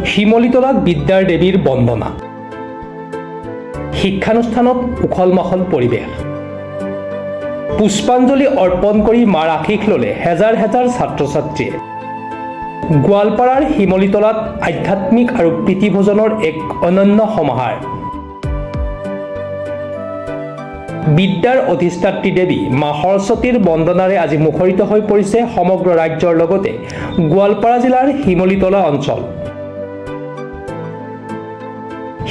শিমলীতলাত বিদ্যাৰ দেৱীৰ বন্দনা। শিক্ষানুষ্ঠানত উখল মাখল পৰিৱেশ। পুষ্পাঞ্জলি অৰ্পণ কৰি মাৰ আশীষ ল'লে হেজাৰ হেজাৰ ছাত্ৰ ছাত্ৰীয়ে। গোৱালপাৰাৰ শিমলীতলাত আধ্যাত্মিক আৰু প্ৰীতিভোজনৰ এক অনন্য সমাহাৰ। বিদ্যাৰ অধিষ্ঠাত্ৰী দেৱী মা সৰস্বতীৰ বন্দনাৰে আজি মুখৰিত হৈ পৰিছে সমগ্ৰ ৰাজ্যৰ লগতে গোৱালপাৰা জিলাৰ শিমলীতলা অঞ্চল।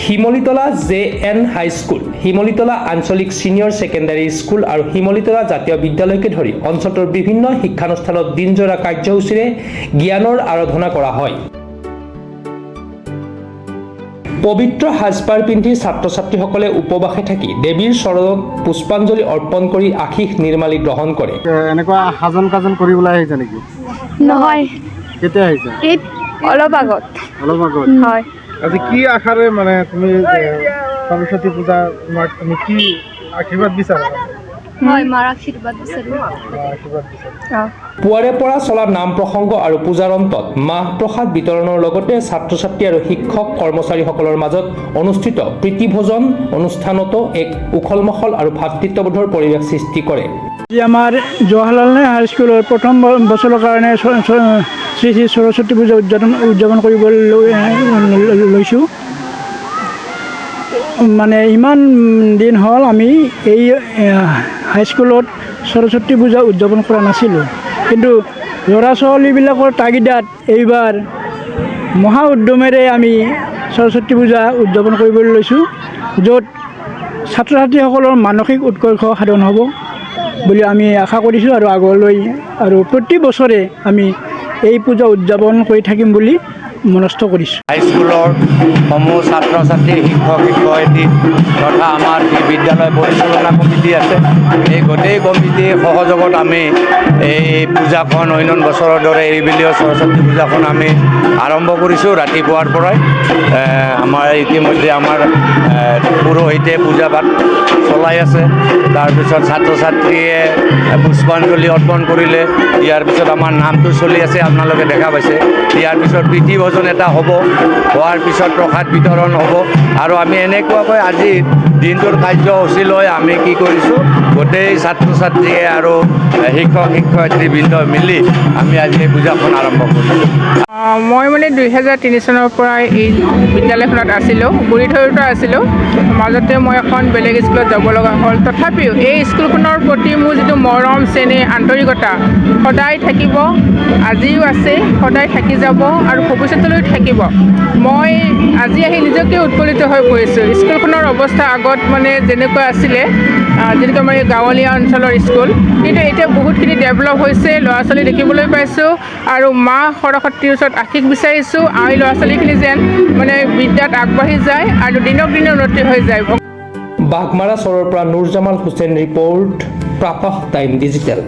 শিমলীতলা JN হাইস্কুল, শিমলীতলা আঞ্চলিক ছিনিয়ৰ ছেকেণ্ডাৰী স্কুল আৰু শিমলীতলা জাতীয় বিদ্যালয়কে ধৰি অঞ্চলটোৰ বিভিন্ন শিক্ষানুষ্ঠানত দিনজোৰা কাৰ্যসূচীৰে জ্ঞানৰ আৰাধনা কৰা হয়। পবিত্ৰ সাজপাৰ পিন্ধি ছাত্ৰ ছাত্ৰীসকলে উপবাসে থাকি দেৱীৰ চৰণত পুষ্পাঞ্জলি অৰ্পণ কৰি আশীষ নিৰ্মালি গ্ৰহণ কৰে। এনেকুৱা সাজন কাজন কৰিবলৈ আহিছে নেকি? নহয়, কেতিয়া আহিছে? অলপ আগত। হয়। আজি কি আশাৰে মানে তুমি সৰস্বতী পূজা তোমাক তুমি কি আশীৰ্বাদ বিচাৰা? হয়, মাৰ আশীৰ্বাদ বিচাৰো। পুৱাৰে পৰা চলা নাম প্ৰসংগ আৰু পূজাৰ অন্তত মাহ প্ৰসাদ বিতৰণৰ লগতে ছাত্ৰ ছাত্ৰী আৰু শিক্ষক কৰ্মচাৰীসকলৰ মাজত অনুষ্ঠিত প্ৰীতিভোজন অনুষ্ঠানতো এক উখল মাখল আৰু ভাতৃত্ববোধৰ পৰিৱেশ সৃষ্টি কৰে। আমাৰ জৱাহৰলাল নেহৰু হাইস্কুলৰ প্ৰথম বছৰৰ কাৰণে শ্ৰী শ্ৰী সৰস্বতী পূজা উদযাপন কৰিবলৈ লৈছোঁ। মানে ইমান দিন হ'ল আমি এই হাইস্কুলত সৰস্বতী পূজা উদযাপন কৰা নাছিলোঁ, কিন্তু ল'ৰা ছোৱালীবিলাকৰ তাগিদাত এইবাৰ মহা উদ্যমেৰে আমি সৰস্বতী পূজা উদযাপন কৰিবলৈ লৈছোঁ, য'ত ছাত্ৰ ছাত্ৰীসকলৰ মানসিক উৎকৰ্ষ সাধন হ'ব বুলি আমি আশা কৰিছোঁ আৰু আগলৈ আৰু প্ৰতি বছৰে আমি এই পূজা উদযাপন কৰি থাকিম বুলি মনস্থ কৰিছোঁ। হাইস্কুলৰ সমূহ ছাত্ৰ ছাত্ৰী শিক্ষক শিক্ষয়িত্ৰী তথা আমাৰ যি বিদ্যালয় পৰিচালনা কমিটি আছে, এই গোটেই কমিটিৰ সহযোগত আমি এই পূজাখন অন্য বছৰৰ দৰে এইবেলিও সৰস্বতী পূজাখন আমি আৰম্ভ কৰিছোঁ। ৰাতিপুৱাৰ পৰাই আমাৰ ইতিমধ্যে আমাৰ পুৰোহিতে পূজা পাঠ চলাই আছে। তাৰপিছত ছাত্ৰ ছাত্ৰীয়ে পুষ্পাঞ্জলি অৰ্পণ কৰিলে। ইয়াৰ পিছত আমাৰ নামটো চলি আছে, আপোনালোকে দেখা পাইছে। ইয়াৰ পিছত প্ৰীতিভোজন এটা হ'ব, হোৱাৰ পিছত প্ৰসাদ বিতৰণ হ'ব। আৰু আমি এনেকুৱাকৈ আজিৰ দিনটোৰ কাৰ্যসূচী লৈ আমি কি কৰিছোঁ, গোটেই ছাত্ৰ ছাত্ৰীয়ে আৰু শিক্ষক শিক্ষয়িত্ৰীবৃন্দ মিলি আমি আজি এই পূজাখন আৰম্ভ কৰিছোঁ। মই মানে 2003 চনৰ পৰাই এই বিদ্যালয়খনত আছিলোঁ, বুঢ়ীথৈৰতো আছিলোঁ। মাজতে মই এখন বেলেগ স্কুলত যাব লগা হ'ল। তথাপিও এই স্কুলখনৰ প্ৰতি মোৰ যিটো মৰম চেনেহ আন্তৰিকতা সদায় থাকিব, আজিও আছে, সদায় থাকি যাব আৰু ভৱিষ্যতলৈ থাকিব। মই আজি আহি নিজকে উৎফুল্লিত হৈ পৰিছোঁ। স্কুলখনৰ অৱস্থা আগত মানে যেনেকুৱা আছিলে, যেনেকৈ আমাৰ এই গাঁৱলীয়া অঞ্চলৰ স্কুল, কিন্তু এতিয়া বহুতখিনি ডেভেলপ হৈছে, ল'ৰা ছোৱালী দেখিবলৈ পাইছোঁ। আৰু মা সৰস্বতীৰ ওচৰত আশীষ বিচাৰিছোঁ, এই ল'ৰা ছোৱালীখিনি যেন মানে বিদ্যাত আগবাঢ়ি যায় আৰু দিনক দিনে উন্নতি হৈ যায়। বাঘমাৰা চৰৰ পৰা Nurjamal Hussain report, Pratah time digital.